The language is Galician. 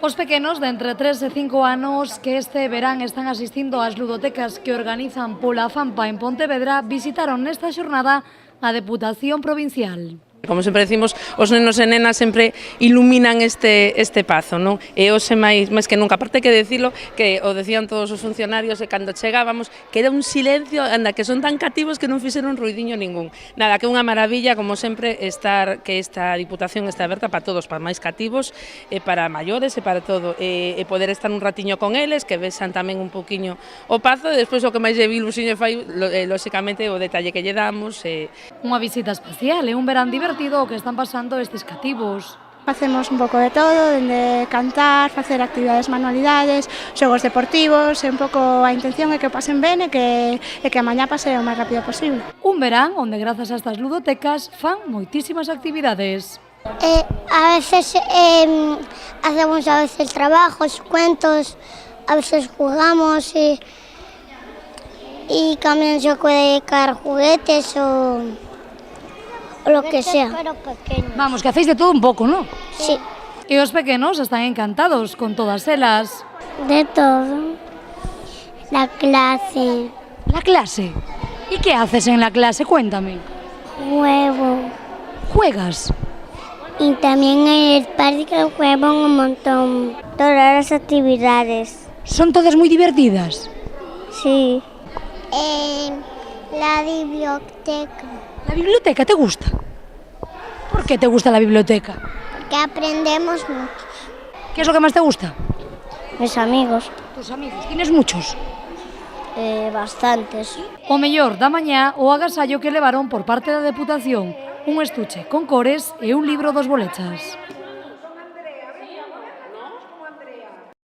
Os pequenos de entre 3 e 5 anos que este verán están asistindo ás ludotecas que organizan pola FAMPA en Pontevedra visitaron nesta xornada a Deputación Provincial. Como sempre decimos, os nenos e nenas sempre iluminan este pazo, non? E hoxe máis que nunca, aparte que decirlo, que o decían todos os funcionarios e cando chegábamos, que era un silencio, anda, que son tan cativos que non fixeron ruidiño ningún. Nada, que unha maravilla, como sempre, que esta Diputación está aberta para todos, para máis cativos, e para maiores e para todo, e poder estar un ratiño con eles, que vexan tamén un poquinho o pazo, e despois o que máis lle ilusiño fai, lóxicamente, o detalle que lle damos. Unha visita especial e un verán divertido o que están pasando estes cativos. Facemos un pouco de todo, dende cantar, facer actividades manualidades, xogos deportivos, e un pouco a intención é que o pasen ben e que a mañá pase o máis rápido posible. Un verán onde grazas a estas ludotecas fan moitísimas actividades. A veces hacemos trabajos, cuentos, a veces jugamos y también se puede dedicar juguetes o lo que sea. Vamos, que hacéis de todo un pouco, non? Sí. E os pequenos están encantados con todas elas. De todo. La clase. La clase. ¿Y qué haces en la clase? Cuéntame. Juego. ¿Juegas? Y también en el parque juegan un montón. Todas las actividades. ¿Son todas muy divertidas? Sí. La biblioteca. ¿La biblioteca te gusta? ¿Por qué te gusta la biblioteca? Porque aprendemos mucho. ¿Qué es lo que más te gusta? Mis amigos. Tus amigos. ¿Tienes muchos? Bastantes. O mellor da mañá o agasallo que levaron por parte da Deputación, un estuche con cores e un libro dos bolechas.